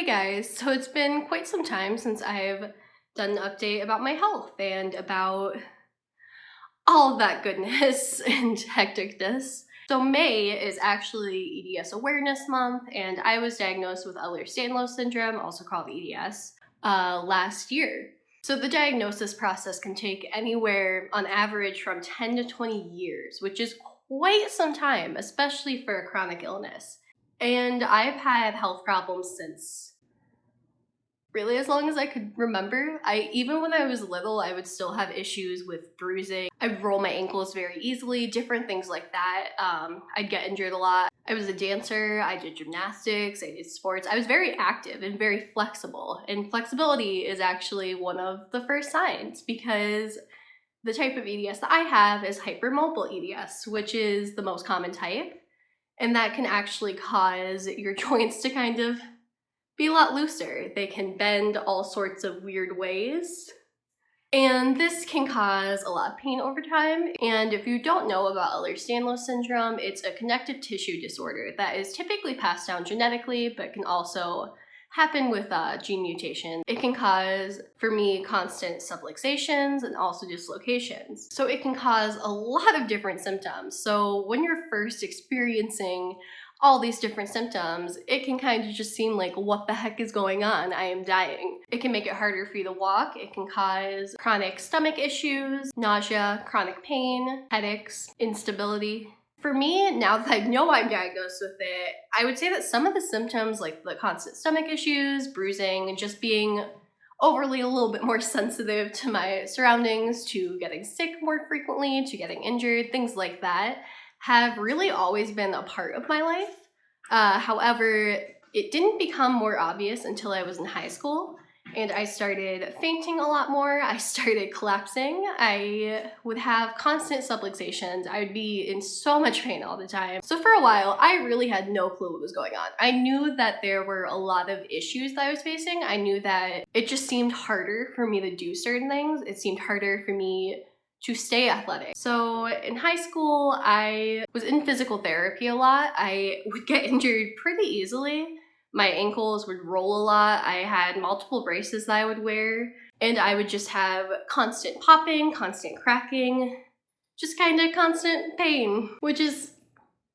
Hey guys, so it's been quite some time since I've done an update about my health and about all of that goodness and hecticness. So May is actually EDS Awareness Month, and I was diagnosed with Ehlers-Danlos syndrome, also called EDS, last year. So the diagnosis process can take anywhere on average from 10 to 20 years, which is quite some time, especially for a chronic illness. And I've had health problems since really as long as I could remember. Even when I was little, I would still have issues with bruising. I'd roll my ankles very easily, different things like that. I'd get injured a lot. I was a dancer, I did gymnastics, I did sports. I was very active and very flexible. And flexibility is actually one of the first signs because the type of EDS that I have is hypermobile EDS, which is the most common type. And that can actually cause your joints to kind of be a lot looser. They can bend all sorts of weird ways. And this can cause a lot of pain over time. And if you don't know about Ehlers-Danlos syndrome, it's a connective tissue disorder that is typically passed down genetically, but can also happen with gene mutation. It can cause, for me, constant subluxations and also dislocations. So it can cause a lot of different symptoms. So when you're first experiencing all these different symptoms, it can kind of just seem like, what the heck is going on? I am dying. It can make it harder for you to walk. It can cause chronic stomach issues, nausea, chronic pain, headaches, instability. For me, now that I know I'm diagnosed with it, I would say that some of the symptoms, like the constant stomach issues, bruising, and just being overly a little bit more sensitive to my surroundings, to getting sick more frequently, to getting injured, things like that, have really always been a part of my life. However, it didn't become more obvious until I was in high school, and I started fainting a lot more. I started collapsing. I would have constant subluxations. I would be in so much pain all the time. So for a while, I really had no clue what was going on. I knew that there were a lot of issues that I was facing. I knew that it just seemed harder for me to do certain things. It seemed harder for me to stay athletic. So in high school, I was in physical therapy a lot. I would get injured pretty easily. My ankles would roll a lot. I had multiple braces that I would wear, and I would just have constant popping, constant cracking, just kind of constant pain, which is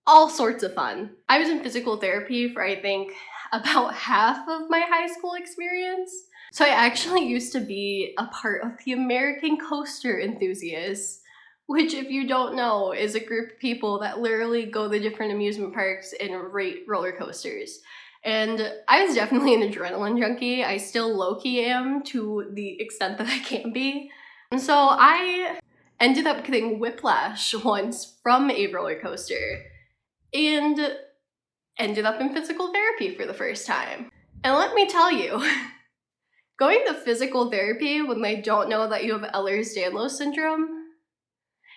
all sorts of fun. I was in physical therapy for, I think, about half of my high school experience. So I actually used to be a part of the American Coaster Enthusiasts, which, if you don't know, is a group of people that literally go to different amusement parks and rate roller coasters. And I was definitely an adrenaline junkie. I still low-key am, to the extent that I can be. And so I ended up getting whiplash once from a roller coaster and ended up in physical therapy for the first time. And let me tell you, going to physical therapy when they don't know that you have Ehlers-Danlos syndrome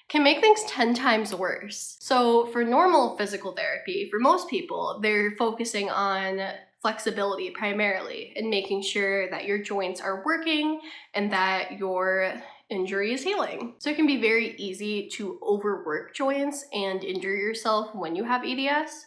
can make things 10 times worse. So for normal physical therapy, for most people, they're focusing on flexibility primarily and making sure that your joints are working and that your injury is healing. So it can be very easy to overwork joints and injure yourself when you have EDS.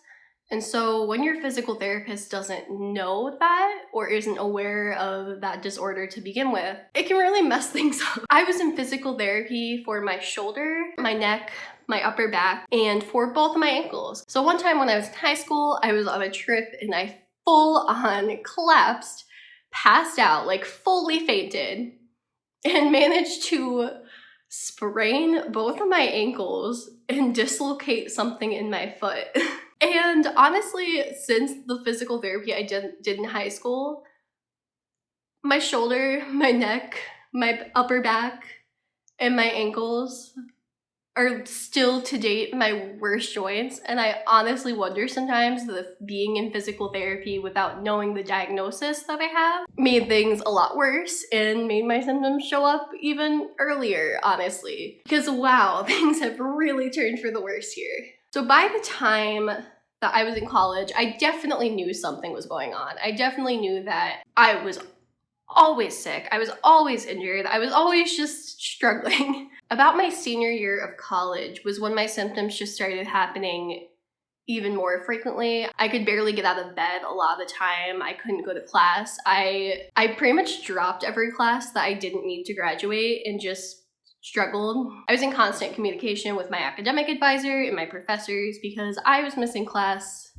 And so when your physical therapist doesn't know that or isn't aware of that disorder to begin with, it can really mess things up. I was in physical therapy for my shoulder, my neck, my upper back, and for both of my ankles. So one time when I was in high school, I was on a trip and I full on collapsed, passed out, like fully fainted, and managed to sprain both of my ankles and dislocate something in my foot. And honestly, since the physical therapy I did in high school, my shoulder, my neck, my upper back, and my ankles are still to date my worst joints. And I honestly wonder sometimes if being in physical therapy without knowing the diagnosis that I have made things a lot worse and made my symptoms show up even earlier, honestly. Because wow, things have really turned for the worse here. So by the time that I was in college, I definitely knew something was going on. I definitely knew that I was always sick. I was always injured. I was always just struggling. About my senior year of college was when my symptoms just started happening even more frequently. I could barely get out of bed a lot of the time. I couldn't go to class. I pretty much dropped every class that I didn't need to graduate and just struggled. I was in constant communication with my academic advisor and my professors because I was missing class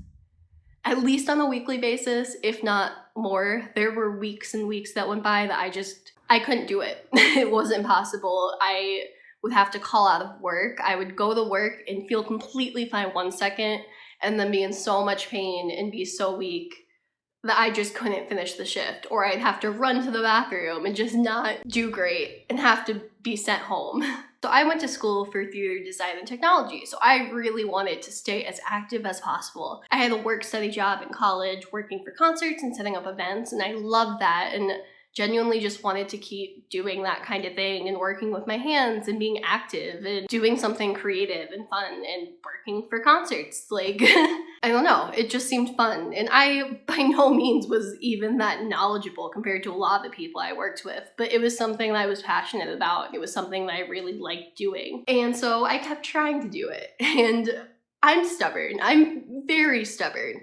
at least on a weekly basis, if not more. There were weeks and weeks that went by that I couldn't do it. It wasn't possible. I would have to call out of work. I would go to work and feel completely fine 1 second and then be in so much pain and be so weak that I just couldn't finish the shift. Or I'd have to run to the bathroom and just not do great and have to be sent home. So I went to school for theater design and technology, so I really wanted to stay as active as possible. I had a work-study job in college, working for concerts and setting up events, and I loved that and genuinely just wanted to keep doing that kind of thing and working with my hands and being active and doing something creative and fun and working for concerts. Like, I don't know, it just seemed fun. And I, by no means, was even that knowledgeable compared to a lot of the people I worked with, but it was something that I was passionate about. It was something that I really liked doing. And so I kept trying to do it. And I'm stubborn. I'm very stubborn.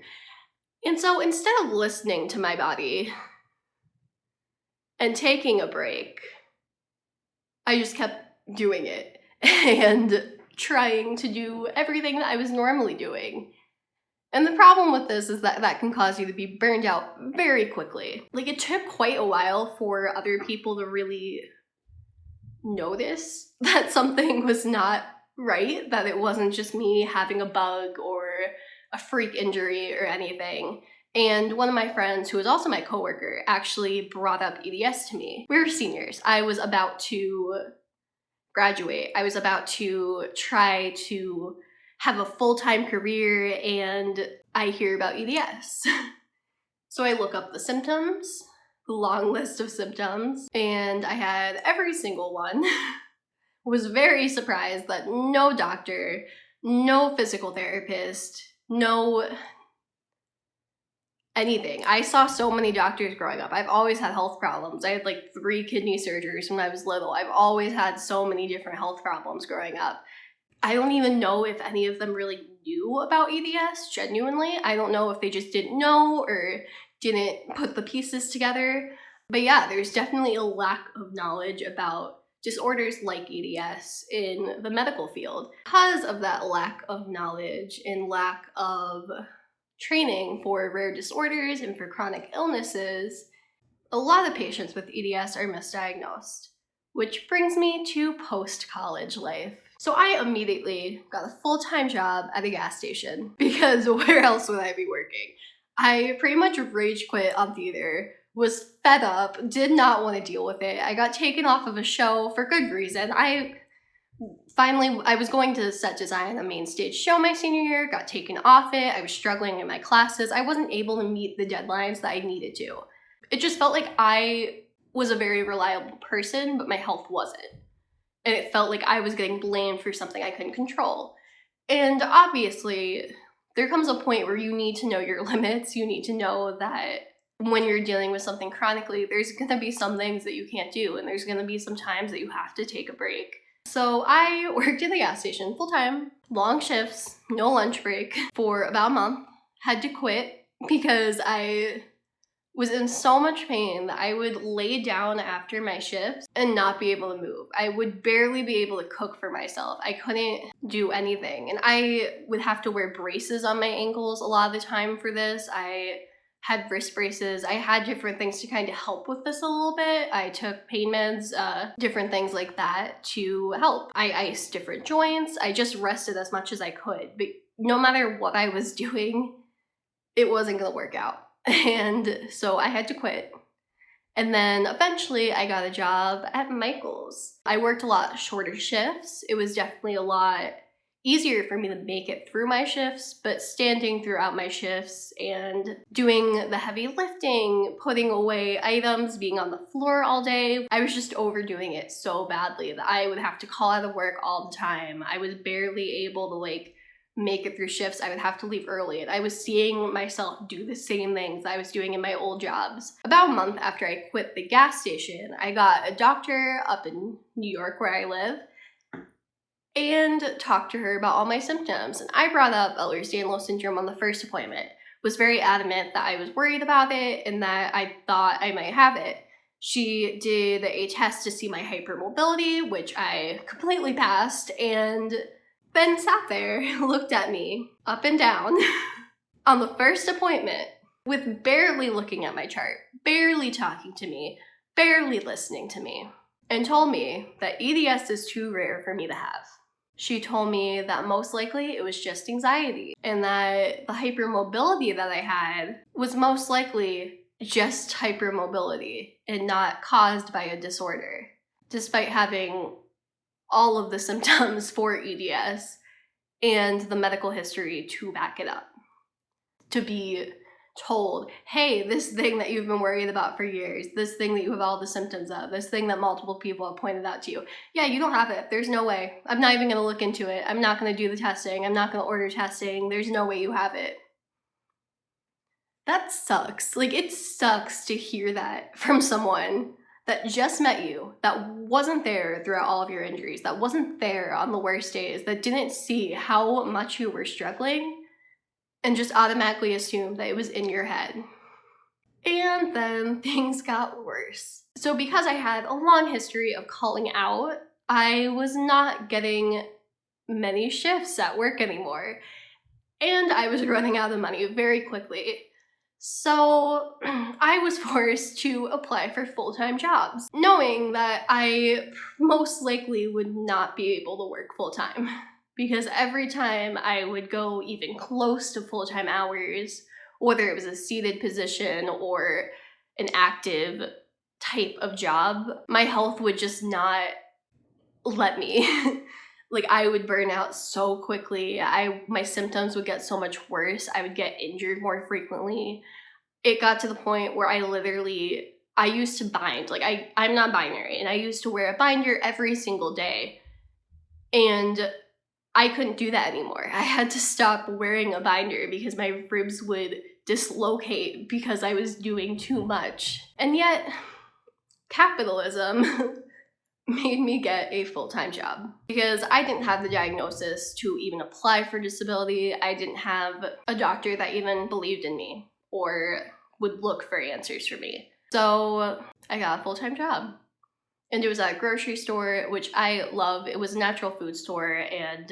And so instead of listening to my body and taking a break, I just kept doing it and trying to do everything that I was normally doing. And the problem with this is that that can cause you to be burned out very quickly. Like, it took quite a while for other people to really notice that something was not right, that it wasn't just me having a bug or a freak injury or anything. And one of my friends, who was also my coworker, actually brought up EDS to me. We were seniors. I was about to graduate. I was about to try to have a full-time career, and I hear about EDS. So I look up the symptoms, the long list of symptoms, and I had every single one. Was very surprised that no doctor, no physical therapist, no anything. I saw so many doctors growing up. I've always had health problems. I had like 3 kidney surgeries when I was little. I've always had so many different health problems growing up. I don't even know if any of them really knew about EDS, genuinely. I don't know if they just didn't know or didn't put the pieces together. But yeah, there's definitely a lack of knowledge about disorders like EDS in the medical field. Because of that lack of knowledge and lack of training for rare disorders and for chronic illnesses, a lot of patients with EDS are misdiagnosed. Which brings me to post-college life. So I immediately got a full-time job at a gas station because where else would I be working? I pretty much rage quit on theater, was fed up, did not want to deal with it. I got taken off of a show for good reason. I was going to set design a main stage show my senior year, got taken off it. I was struggling in my classes. I wasn't able to meet the deadlines that I needed to. It just felt like I was a very reliable person, but my health wasn't. And it felt like I was getting blamed for something I couldn't control. And obviously, there comes a point where you need to know your limits. You need to know that when you're dealing with something chronically, there's gonna be some things that you can't do, and there's gonna be some times that you have to take a break. So I worked at the gas station full-time, long shifts, no lunch break, for about a month. Had to quit because I was in so much pain that I would lay down after my shifts and not be able to move. I would barely be able to cook for myself. I couldn't do anything. And I would have to wear braces on my ankles a lot of the time for this. I had wrist braces. I had different things to kind of help with this a little bit. I took pain meds, different things like that to help. I iced different joints. I just rested as much as I could. But no matter what I was doing, it wasn't gonna work out. And so I had to quit. And then eventually I got a job at Michael's. I worked a lot shorter shifts. It was definitely a lot easier for me to make it through my shifts, but standing throughout my shifts and doing the heavy lifting, putting away items, being on the floor all day, I was just overdoing it so badly that I would have to call out of work all the time. I was barely able to make it through shifts. I would have to leave early, and I was seeing myself do the same things I was doing in my old jobs. About a month after I quit the gas station, I got a doctor up in New York where I live, and talked to her about all my symptoms. And I brought up Ehlers-Danlos syndrome on the first appointment, was very adamant that I was worried about it and that I thought I might have it. She did a test to see my hypermobility, which I completely passed, and then sat there, looked at me up and down on the first appointment with barely looking at my chart, barely talking to me, barely listening to me, and told me that EDS is too rare for me to have. She told me that most likely it was just anxiety and that the hypermobility that I had was most likely just hypermobility and not caused by a disorder, despite having all of the symptoms for EDS and the medical history to back it up. To be told, hey, this thing that you've been worried about for years, this thing that you have all the symptoms of, this thing that multiple people have pointed out to you, yeah, you don't have it. There's no way. I'm not even going to look into it. I'm not going to do the testing. I'm not going to order testing. There's no way you have it. That sucks. Like, it sucks to hear that from someone that just met you, that wasn't there throughout all of your injuries, that wasn't there on the worst days, that didn't see how much you were struggling, and just automatically assumed that it was in your head. And then things got worse. So because I had a long history of calling out, I was not getting many shifts at work anymore. And I was running out of money very quickly. So I was forced to apply for full-time jobs, knowing that I most likely would not be able to work full-time. Because every time I would go even close to full-time hours, whether it was a seated position or an active type of job, my health would just not let me. Like, I would burn out so quickly. My symptoms would get so much worse. I would get injured more frequently. It got to the point where I used to bind. Like, I'm not binary, and I used to wear a binder every single day. And I couldn't do that anymore. I had to stop wearing a binder because my ribs would dislocate because I was doing too much. And yet, capitalism made me get a full-time job because I didn't have the diagnosis to even apply for disability. I didn't have a doctor that even believed in me or would look for answers for me. So I got a full-time job. And it was at a grocery store, which I love. It was a natural food store, and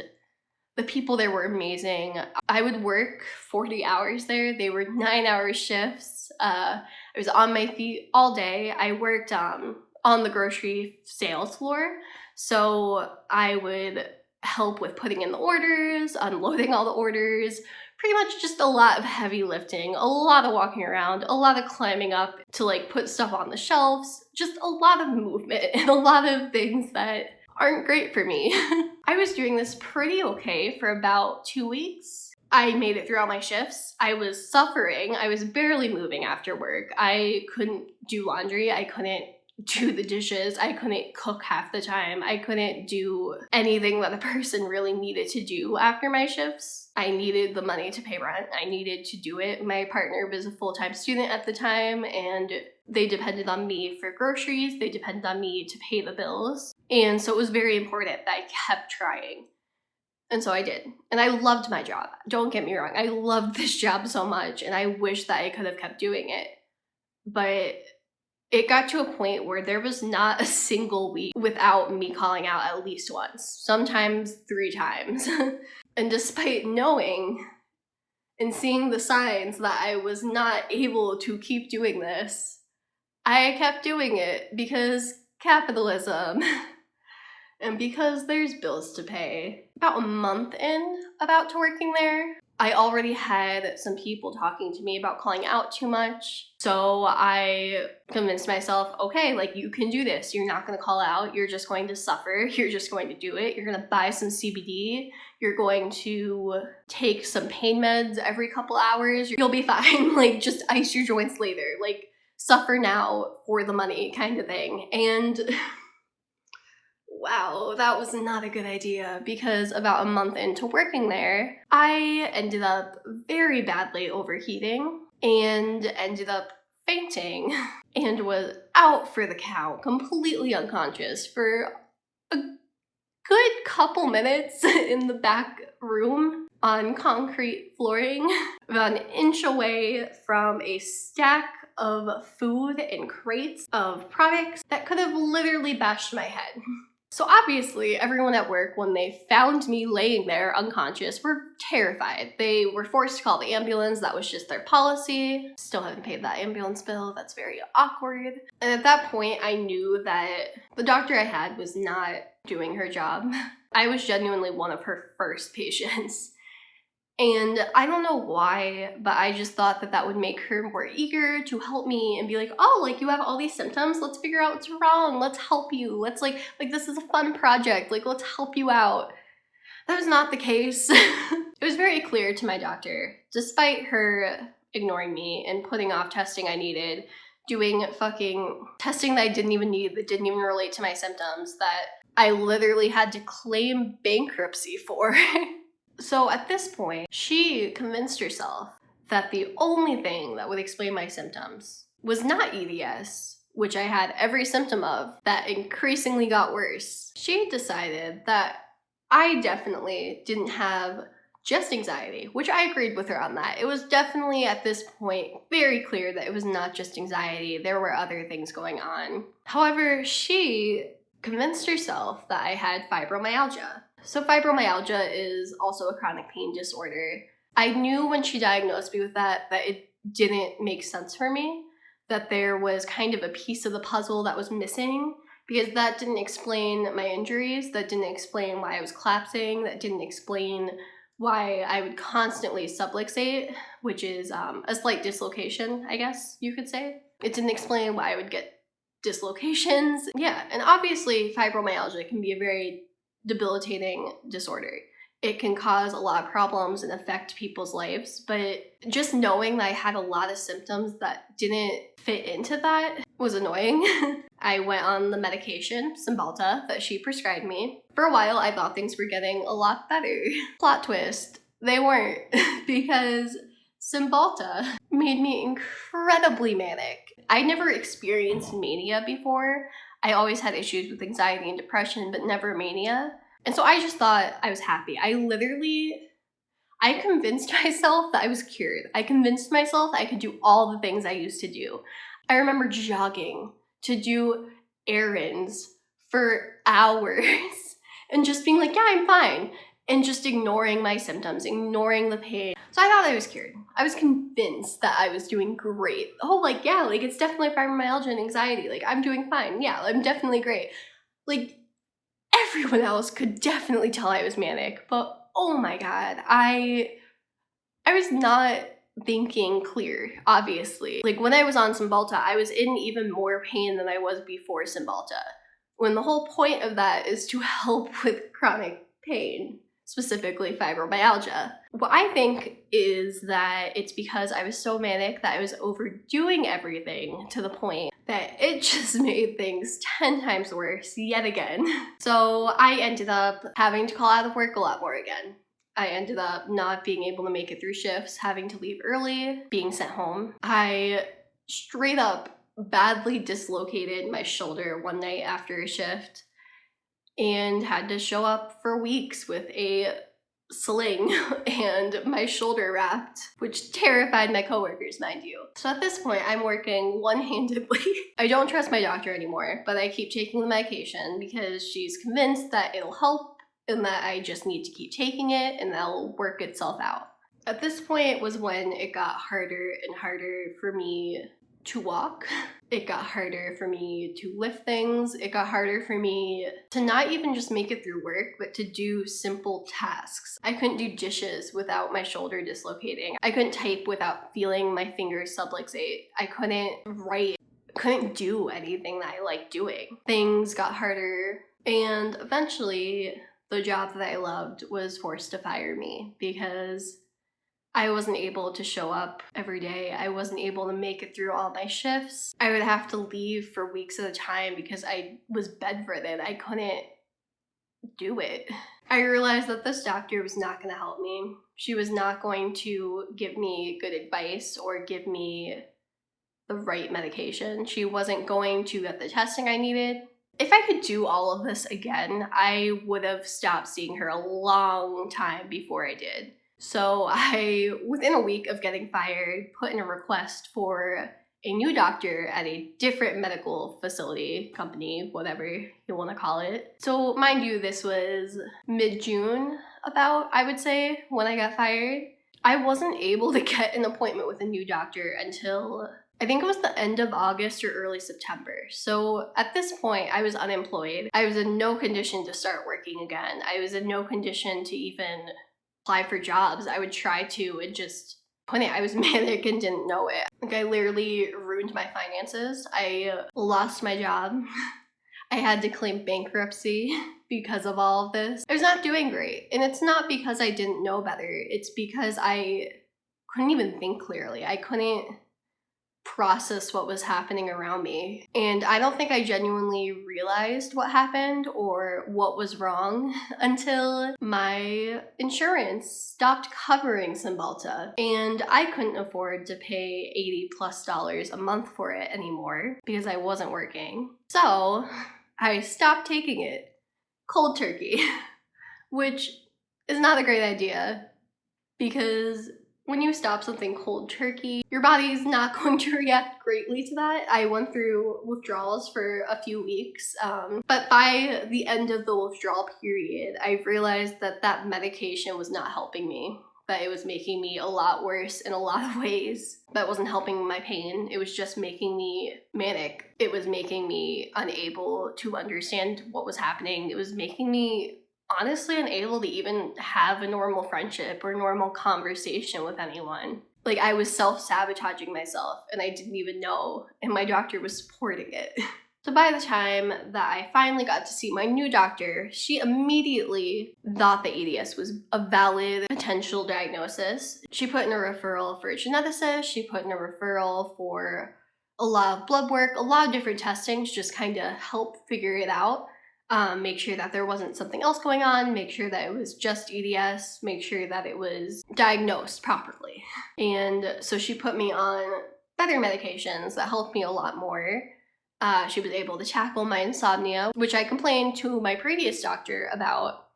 the people there were amazing. I would work 40 hours there. They were 9-hour shifts. I was on my feet all day. I worked on the grocery sales floor, so I would help with putting in the orders, unloading all the orders, pretty much just a lot of heavy lifting, a lot of walking around, a lot of climbing up to like put stuff on the shelves, just a lot of movement and a lot of things that aren't great for me. I was doing this pretty okay for about 2 weeks. I made it through all my shifts. I was suffering. I was barely moving after work. I couldn't do laundry. I couldn't do the dishes. I couldn't cook half the time. I couldn't do anything that a person really needed to do after my shifts. I needed the money to pay rent. I needed to do it. My partner was a full-time student at the time, and they depended on me for groceries. They depended on me to pay the bills. And so it was very important that I kept trying. And so I did. And I loved my job. Don't get me wrong. I loved this job so much, and I wish that I could have kept doing it. But it got to a point where there was not a single week without me calling out at least once, sometimes 3 times. And despite knowing and seeing the signs that I was not able to keep doing this, I kept doing it because capitalism and because there's bills to pay. About a month in to working there, I already had some people talking to me about calling out too much. So I convinced myself, okay, like, you can do this. You're not going to call out. You're just going to suffer. You're just going to do it. You're going to buy some CBD. You're going to take some pain meds every couple hours. You'll be fine. Like, just ice your joints later. Like, suffer now for the money kind of thing. And wow, that was not a good idea, because about a month into working there, I ended up very badly overheating and ended up fainting and was out for the count, completely unconscious for a good couple minutes in the back room on concrete flooring, about an inch away from a stack of food and crates of products that could have literally bashed my head. So obviously, everyone at work, when they found me laying there unconscious, were terrified. They were forced to call the ambulance. That was just their policy. Still haven't paid that ambulance bill. That's very awkward. And at that point, I knew that the doctor I had was not doing her job. I was genuinely one of her first patients. And I don't know why, but I just thought that that would make her more eager to help me and be like, oh, like, you have all these symptoms, let's figure out what's wrong, let's help you, let's like this is a fun project, like, let's help you out. That was not the case. It was very clear to my doctor, despite her ignoring me and putting off testing I needed, doing fucking testing that I didn't even need, that didn't even relate to my symptoms, that I literally had to claim bankruptcy for. So at this point, she convinced herself that the only thing that would explain my symptoms was not EDS, which I had every symptom of, that increasingly got worse. She decided that I definitely didn't have just anxiety, which I agreed with her on that. It was definitely at this point very clear that it was not just anxiety, there were other things going on. However, she convinced herself that I had fibromyalgia. So fibromyalgia is also a chronic pain disorder. I knew when she diagnosed me with that it didn't make sense for me, that there was kind of a piece of the puzzle that was missing, because that didn't explain my injuries, that didn't explain why I was collapsing, that didn't explain why I would constantly subluxate, which is a slight dislocation, I guess you could say. It didn't explain why I would get dislocations. Yeah, and obviously fibromyalgia can be a very debilitating disorder. It can cause a lot of problems and affect people's lives, but just knowing that I had a lot of symptoms that didn't fit into that was annoying. I went on the medication, Cymbalta, that she prescribed me. For a while, I thought things were getting a lot better. Plot twist, they weren't, because Cymbalta made me incredibly manic. I never experienced mania before. I always had issues with anxiety and depression, but never mania. And so I just thought I was happy. I convinced myself that I was cured. I convinced myself I could do all the things I used to do. I remember jogging to do errands for hours and just being like, yeah, I'm fine. And just ignoring my symptoms, ignoring the pain. So I thought I was cured. I was convinced that I was doing great. Oh, like, yeah, like, it's definitely fibromyalgia and anxiety. Like, I'm doing fine. Yeah, I'm definitely great. Like, everyone else could definitely tell I was manic, but oh my god, I was not thinking clear, obviously. Like, when I was on Cymbalta, I was in even more pain than I was before Cymbalta, when the whole point of that is to help with chronic pain, specifically fibromyalgia. What I think is that it's because I was so manic that I was overdoing everything to the point that it just made things 10 times worse yet again. So I ended up having to call out of work a lot more again. I ended up not being able to make it through shifts, having to leave early, being sent home. I straight up badly dislocated my shoulder one night after a shift and had to show up for weeks with a sling and my shoulder wrapped, which terrified my coworkers, mind you. So at this point, I'm working one-handedly. I don't trust my doctor anymore, but I keep taking the medication because she's convinced that it'll help and that I just need to keep taking it and that'll work itself out. At this point was when it got harder and harder for me to walk. It got harder for me to lift things. It got harder for me to not even just make it through work, but to do simple tasks. I couldn't do dishes without my shoulder dislocating. I couldn't type without feeling my fingers subluxate. I couldn't write, couldn't do anything that I liked doing. Things got harder, and eventually the job that I loved was forced to fire me because I wasn't able to show up every day. I wasn't able to make it through all my shifts. I would have to leave for weeks at a time because I was bedridden. I couldn't do it. I realized that this doctor was not going to help me. She was not going to give me good advice or give me the right medication. She wasn't going to get the testing I needed. if I could do all of this again, I would have stopped seeing her a long time before I did. So I, within a week of getting fired, put in a request for a new doctor at a different medical facility, company, whatever you want to call it. So mind you, this was mid-June about, I would say, when I got fired. I wasn't able to get an appointment with a new doctor until I think it was the end of August or early September. So at this point, I was unemployed. I was in no condition to start working again. I was in no condition to even apply for jobs. I would try to and just couldn't. I was manic and didn't know it. Like, I literally ruined my finances. I lost my job. I had to claim bankruptcy because of all of this. I was not doing great. And it's not because I didn't know better. It's because I couldn't even think clearly. I couldn't process what was happening around me. And I don't think I genuinely realized what happened or what was wrong until my insurance stopped covering Cymbalta. And I couldn't afford to pay $80+ a month for it anymore because I wasn't working. So I stopped taking it cold turkey, which is not a great idea because when you stop something cold turkey, your body's not going to react greatly to that. I went through withdrawals for a few weeks, but by the end of the withdrawal period, I realized that that medication was not helping me, that it was making me a lot worse in a lot of ways. That wasn't helping my pain. It was just making me manic. It was making me unable to understand what was happening. It was making me honestly unable to even have a normal friendship or normal conversation with anyone. Like, I was self-sabotaging myself and I didn't even know, and my doctor was supporting it. So by the time that I finally got to see my new doctor, she immediately thought that EDS was a valid potential diagnosis. She put in a referral for a geneticist, she put in a referral for a lot of blood work, a lot of different testing to just kind of help figure it out. Make sure that there wasn't something else going on, make sure that it was just EDS, make sure that it was diagnosed properly. And so she put me on better medications that helped me a lot more. She was able to tackle my insomnia, which I complained to my previous doctor about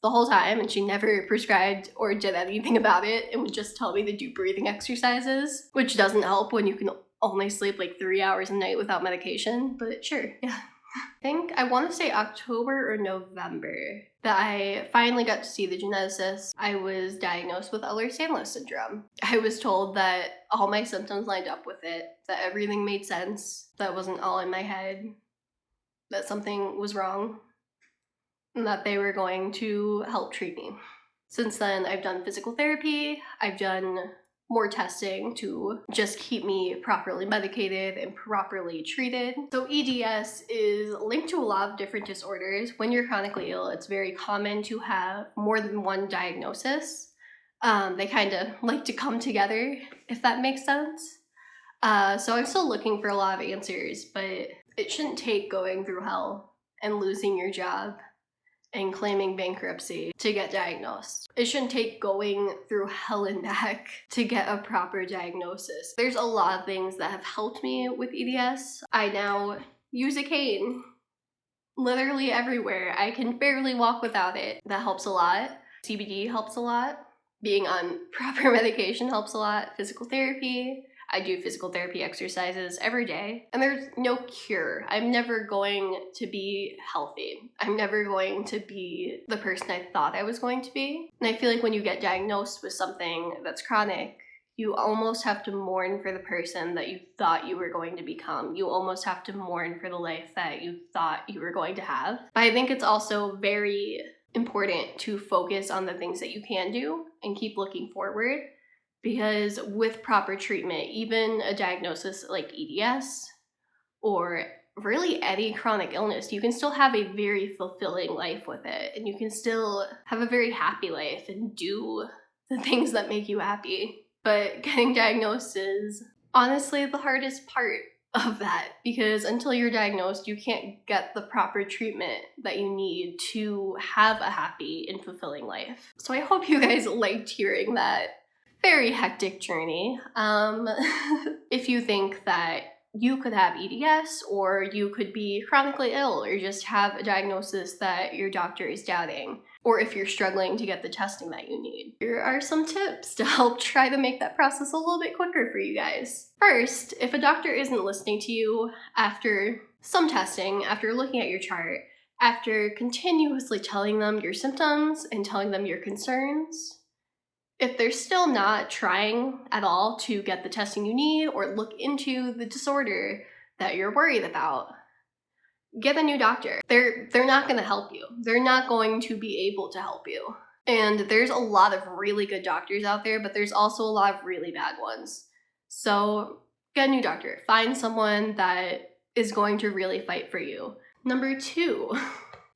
the whole time, and she never prescribed or did anything about it and would just tell me to do breathing exercises, which doesn't help when you can only sleep like 3 hours a night without medication, but sure, yeah. I want to say October or November that I finally got to see the geneticist. I was diagnosed with Ehlers-Danlos syndrome. I was told that all my symptoms lined up with it, that everything made sense, that wasn't all in my head, that something was wrong, and that they were going to help treat me. Since then, I've done physical therapy, I've done more testing to just keep me properly medicated and properly treated. So EDS is linked to a lot of different disorders. When you're chronically ill, it's very common to have more than one diagnosis. They kind of like to come together, if that makes sense. So I'm still looking for a lot of answers, but it shouldn't take going through hell and losing your job and claiming bankruptcy to get diagnosed. It shouldn't take going through hell and back to get a proper diagnosis. There's a lot of things that have helped me with EDS. I now use a cane literally everywhere. I can barely walk without it. That helps a lot. CBD helps a lot. Being on proper medication helps a lot. Physical therapy. I do physical therapy exercises every day, and there's no cure. I'm never going to be healthy. I'm never going to be the person I thought I was going to be. And I feel like when you get diagnosed with something that's chronic, you almost have to mourn for the person that you thought you were going to become. You almost have to mourn for the life that you thought you were going to have. But I think it's also very important to focus on the things that you can do and keep looking forward. Because with proper treatment, even a diagnosis like EDS or really any chronic illness, you can still have a very fulfilling life with it. And you can still have a very happy life and do the things that make you happy. But getting diagnosed is honestly the hardest part of that, because until you're diagnosed, you can't get the proper treatment that you need to have a happy and fulfilling life. So I hope you guys liked hearing that very hectic journey. If you think that you could have EDS, or you could be chronically ill, or just have a diagnosis that your doctor is doubting, or if you're struggling to get the testing that you need. Here are some tips to help try to make that process a little bit quicker for you guys. First, if a doctor isn't listening to you after some testing, after looking at your chart, after continuously telling them your symptoms and telling them your concerns, if they're still not trying at all to get the testing you need or look into the disorder that you're worried about, get a new doctor. They're not going to help you. They're not going to be able to help you. And there's a lot of really good doctors out there, but there's also a lot of really bad ones. So get a new doctor. Find someone that is going to really fight for you. Number 2,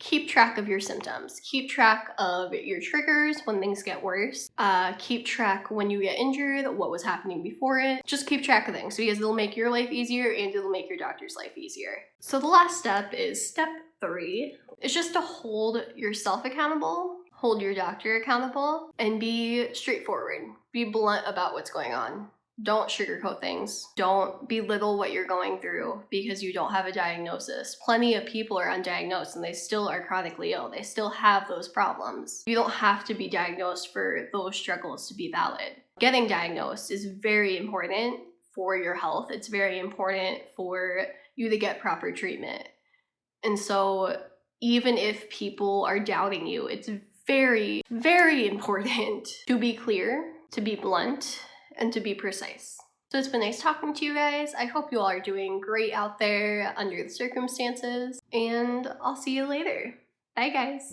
keep track of your symptoms. Keep track of your triggers when things get worse. Keep track when you get injured, what was happening before it. Just keep track of things because it'll make your life easier and it'll make your doctor's life easier. So the last step is step 3. It's just to hold yourself accountable, hold your doctor accountable, and be straightforward. Be blunt about what's going on. Don't sugarcoat things. Don't belittle what you're going through because you don't have a diagnosis. Plenty of people are undiagnosed and they still are chronically ill. They still have those problems. You don't have to be diagnosed for those struggles to be valid. Getting diagnosed is very important for your health. It's very important for you to get proper treatment. And so even if people are doubting you, it's very, very important to be clear, to be blunt, and to be precise. So it's been nice talking to you guys. I hope you all are doing great out there under the circumstances, and I'll see you later. Bye guys.